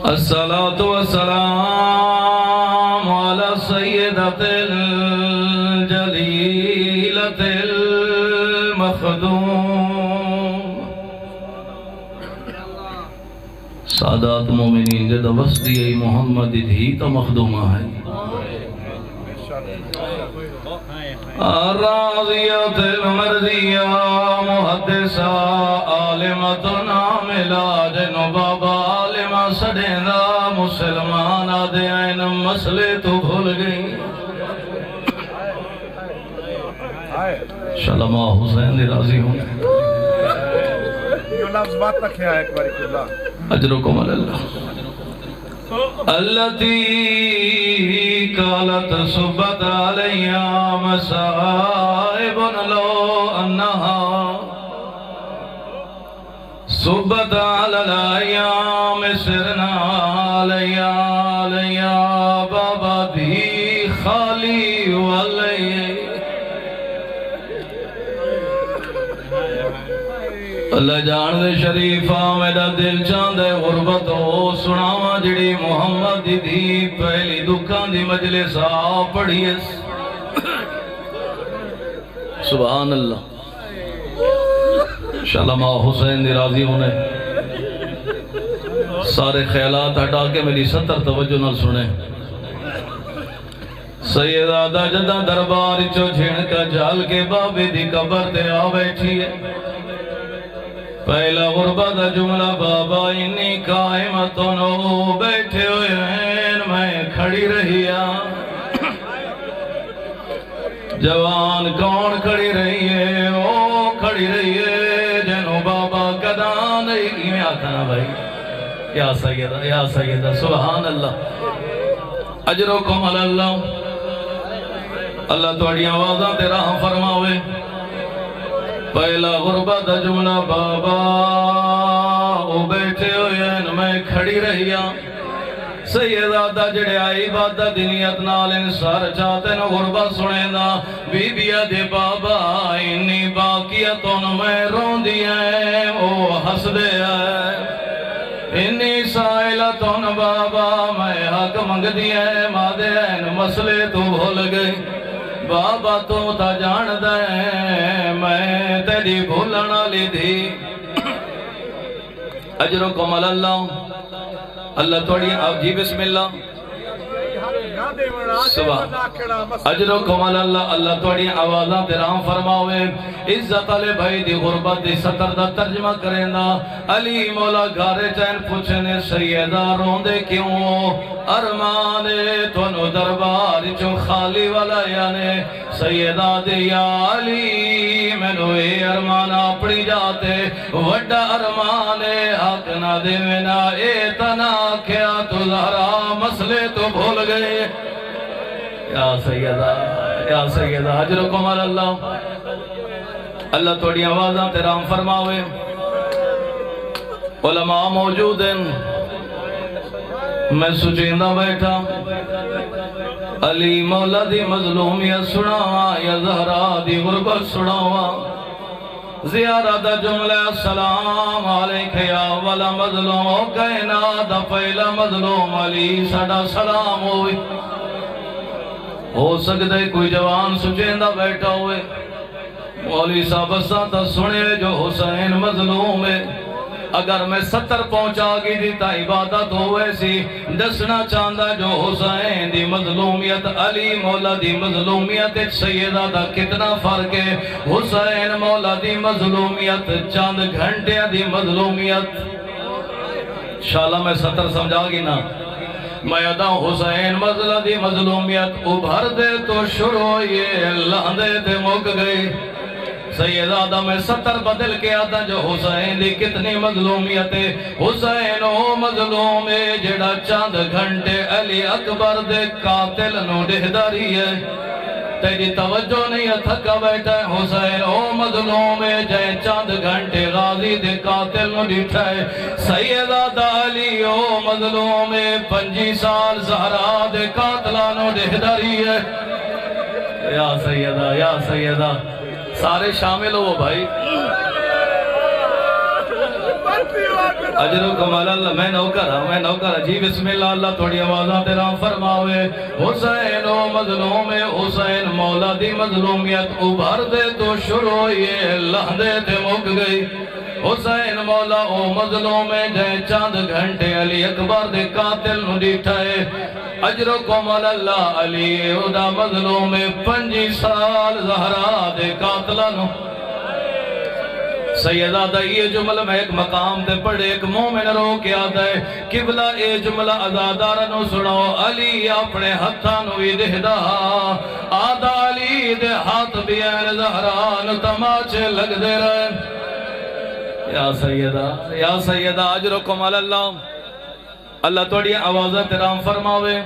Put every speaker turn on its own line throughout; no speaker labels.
الصلاة والسلام على سيدة الجليلة المخدوم سادات مومنین جد وسطی محمد دھی تا مخدومہ ہے راضیت المرضیہ محدثہ عالمت ناملہ جنو بابا عالمہ سڑیندہ مسلمان آدھے آئین مسئلے تو بھول گئی شلمہ حسین دی راضی ہوں
یہ لفظ بات رکھے ہیں ایک باری اللہ
اجرکم اللہ التي قالت صبت علي مصائب لو أنها صبت على الأيام سرنا علي بابا دھی خالی والی اللہ جان دے شریفہ میرا دل چاندے غربت ہو سناوا جڑی محمد دی دھی پہلی دکھان دی مجلس آ پڑھی ہے سبحان اللہ شلمہ حسین دی راضی ہونے سارے خیالات ہٹا کے میری 70 توجہ نہ سنے سیدہ جدہ دربار چو جھیڑ کا جال کے بابے دی قبر تے آ بیٹھی ہے پہلا غربت جملہ بابا انی قائمتن بیٹھے ہوئے ہیں میں کھڑی رہیا جوان کون کھڑی رہی ہے او کھڑی رہی ہے جنو بابا قدان نہیں میں آتا نا بھائی یا سیدہ سبحان اللہ اجرکم اللہ اللہ توڑی آوازاں تیرا ہم فرماوے پہلا غربت جملہ بابا او بیٹھے ہوئے ہیں میں کھڑی رہیا سیدہ جڑے آئی بادہ دنیت نال انسار چاہتے نا غربت سنے نا بی بیا دے بابا انی باقیتون میں رون دیا ہے او حس دے ہے انی سائلتون بابا میں حق منگ دیا ہے مادے ہیں مسئلے تو بھول گئی بابا تو تا جان دے میں تیری بھولنا لی دی اجرکم اللہ اللہ توڑی آپ جی بسم اللہ اجرکم اللہ اللہ توڑی آوازاں تیرام فرماوے عزت علی بھائی دی غربت دی ستر دا ترجمہ کریں دا علی مولا گھارے چین پوچھنے سیدہ روندے کیوں ارمانے تونو دربار چو خالی والا یانے سیدہ دی یا علی مینو اے ارمان اپڑی جاتے وڈا ارمانے حق نہ دے وینا اے تنا کیا تو زہرا مسئلے تو بھول گئے یا سیدہ اجرکم اللہ اللہ توڑی آوازاں تیرام فرماوے علماء موجود ہیں میں سچیندہ بیٹھا علی مولا دی مظلومیت سناوا یا زہرا دی غربت سناوا زیارت جملہ السلام علیکہ یا والا مظلوم ہو کائنات پہلا مظلوم علی سڑا سلام ہوئی ہو سکتے کوئی جوان سچیندہ بیٹھا ہوئے مولی صاحب ساتھ سنے جو حسین مظلوم ہے اگر میں 70 پہنچا گی دیتا عبادت ہوئے سی دسنا چاندہ جو حسین دی مظلومیت علی مولا دی مظلومیت سیدہ دا کتنا فرق ہے حسین مولا دی مظلومیت چاند گھنٹے دی مظلومیت شاءاللہ میں 70 سمجھا گی نا میں ادا حسین مظلوم دی مظلومیت ابھر دے تو شروع یہ لہندے تے مک گئی سیدہ میں 70 بدل کے آتا جو حسین دی کتنی مظلومیت ہے حسین او مظلوم ہے جڑا چاند گھنٹے علی اکبر دے قاتل نو ڈہداری ہے تیری توجہ نہیں تھکا بیٹھا ہے حسین او مظلوم ہے جائے چاند گھنٹے غازی دے قاتل نو ڈٹھا ہے سیدہ علی او مظلوم ہے 25 سال زہرا دے قاتلانو ڈہداری ہے یا سیدہ سارے شامل ہو بھائی اجرکم اللہ میں نوکر جی بسم اللہ اللہ تھوڑی آوازاں تیرا فرماوے حسین و مظلوم حسین مولا دی مظلومیت ابھر دے تو شروع یہ لہدے تے مک گئی حسین مولا او مظلوم جائے چاند گھنٹے علی اکبر دے قاتل نو ڈیٹھائے اجرکم اللہ علی او دا مظلوم 5 سال زہرا دے قاتلہ نو سیدہ یہ جملہ میں ایک مقام دے پڑھے ایک مومن رو کے آدھا ہے قبلہ اے جملہ ازادارہ نو سنو علی اپنے ہتھا نوی دہدہ آدھا علی دے ہاتھ بھی این زہران تماچے لگ دے رہے یا سیدہ اجرکم اللہ اللہ توڑی آوازہ تیرام فرماوے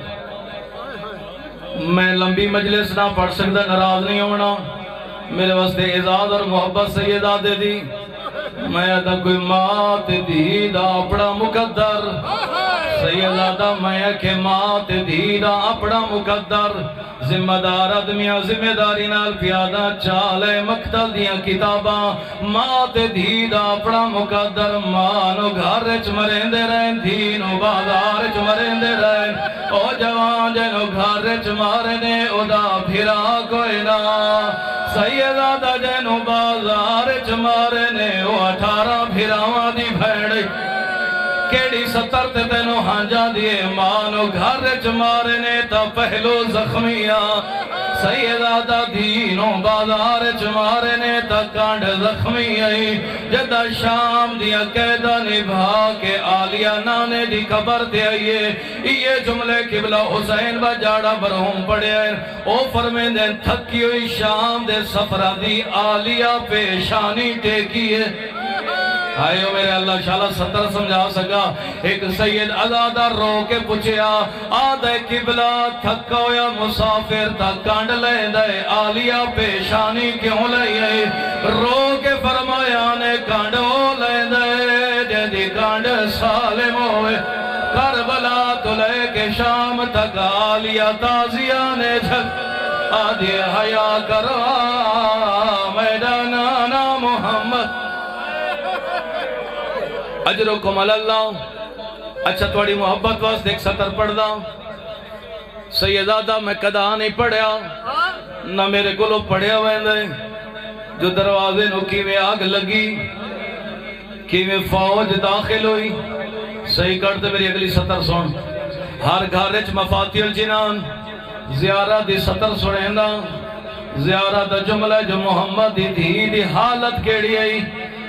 میں لمبی مجلس نہ پڑھ سکتا ناراض نہیں ہونا میرے واسطے اعزاز اور محبت سیدہ دے دی میں دا کوئی مات دی دا اپنا مقدر سیدہ دا میں کہ مات دی دا اپنا مقدر ذمہ دار آدمیاں ذمہ داری نال پیادہ چالے مقتل دیاں کتاباں مات دی دا اپنا مقدر مانو گھر چ مرین دے رہن دینو بازار چ مرین دے رہن او جوان جنو گھر چ مارنے او دا پھرا کوئی نا سیدہ دا جنو بازار چ مارنے او 18 پھراواں دی بھیڑ کیڑی 70 تے تینو ہانجا دیے مانو گھر چ مارنے تا پہلو زخمیاں سیدہ دا دینو بازار چ مارنے تا کانڈ زخمی آئی جدہ شام دیا قیدہ نبھا کے آلیہ نانے دی قبر دے آئیے یہ جملے قبلہ حسین با جاڑا برہم پڑے آئے او فرمین دین تھکی ہوئی شام دے سفرہ دی آلیہ پیشانی ٹیکیے آئیو میرے اللہ شاءاللہ 70 سمجھا سکا ایک سید ازادہ رو کے پوچھیا آدھے قبلہ تھکا ہویا مسافر تا کانڈ لے دے آلیہ پیشانی کیوں لئے رو کے فرمایا نے کانڈ ہو لے دے جے دی کانڈ سالم ہوئے کربلا تو لے کے شام تک آلیہ تازیہ نے جھک آدھے حیا کرا میدانانا محمد اجرکم اللہ اچھا توڑی محبت واسطے ایک سطر پڑھ دا سیدادہ میں کدا نہیں پڑھیا نہ میرے کو لو پڑھیا ویندے جو دروازے نو کیویں آگ لگی کیویں فوج داخل ہوئی صحیح کرتے میری اگلی سطر سن ہر گھارچ مفاتیح الجنان زیارہ دی سطر سنیندہ زیارہ دا جملہ جو محمد دی حالت کیڑی آئی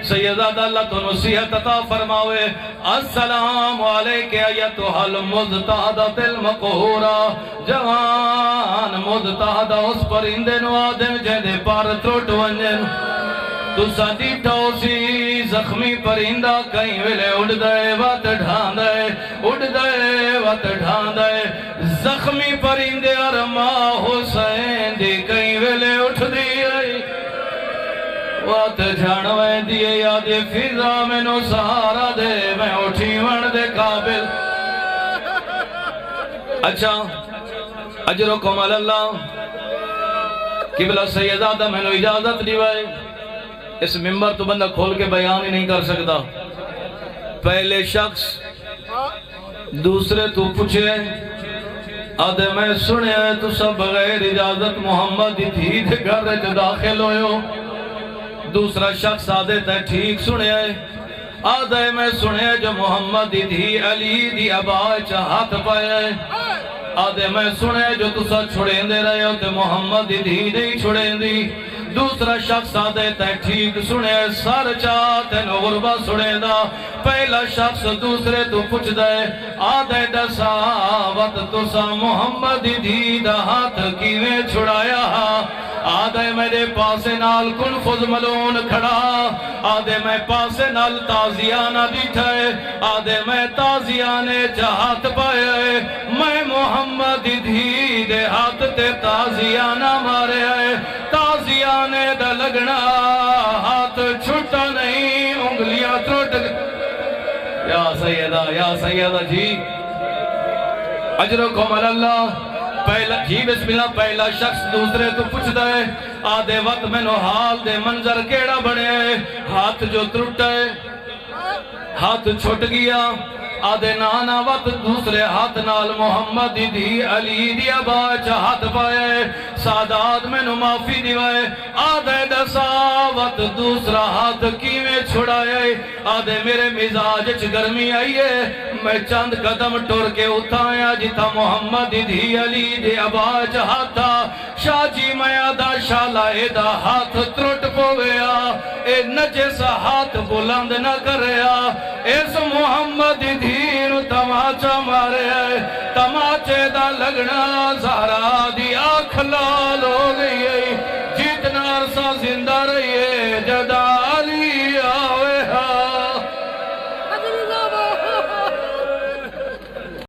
سیدہ اللہ تو نصیحت عطا فرماوے السلام علیکہ ایتھا المضطہدۃ المقہورہ جوان مضطہدہ اس پرندے نو آدم جہدے پار تروٹ ونجن تو ساتھی ٹھوسی زخمی پرندہ کہیں ویلے اڑ دے وات ڈھان دے اڑ دے وات ڈھان دے زخمی پرندے ارما حسین دی کہیں ویلے اٹھ دی وات جھانویں دیئے یادے فضا میں نو سہارا دے میں اٹھی ون دے قابل اچھا اجرکم اللہ قبلہ سیدادہ میں نو اجازت دیوائے اس ممبر تو بندہ کھول کے بیان ہی نہیں کر سکتا پہلے شخص دوسرے تو پوچھے آدھے میں سنے تو سب بغیر اجازت محمد تھی دے گھر جو داخل ہوئے ہو دوسرا شخص آدھے تے ٹھیک سنے آدھے میں سنے جو محمد دی علی دی عباء چاہت پائے آدھے میں سنے جو تسا چھڑیں دے رہے ہو تے محمد دی نہیں چھڑیں دی دوسرا شخص آدھے تے ٹھیک سنے سر چاہتے نغربہ سنے دا پہلا شخص دوسرے تو پوچھ دے آدھے دسا وقت تسا محمد دی دا ہاتھ کیویں چھڑایا آدھے میرے پاسے نال کن فض ملون کھڑا آدھے میں پاسے نال تازیانہ بیٹھائے آدھے میں تازیانے چاہت پائے میں محمد دی دے ہاتھ تے تازیانہ مارے آئے تازیانے دا لگنا ہاتھ چھٹا نہیں انگلیاں تروٹ یا سیدہ جی اجرکم اللہ پہلا جی بسم اللہ پہلا شخص دوسرے تو پوچھ دے آدھے وقت میں نو حال دے منظر کیڑا بڑے ہاتھ جو ترٹ ہے ہاتھ چھٹ گیا آدھے نانا وقت دوسرے ہاتھ نال محمد دی علی دی آباچ ہاتھ پائے سادات میں نو معافی دیوائے آدھے دساوت دوسرا ہاتھ کیویں چھڑائے آدھے میرے مزاج چ گرمی آئیے میں چند قدم ٹور کے اٹھایا جتا محمد دی علی دی آباچ ہاتھا شاہ جی میں آدھا شالائے دا ہاتھ ترٹ پویا اے نجس ہاتھ بلند نہ کریا اس محمد دین تماچا مارے تماچے دا لگنا زہرا دی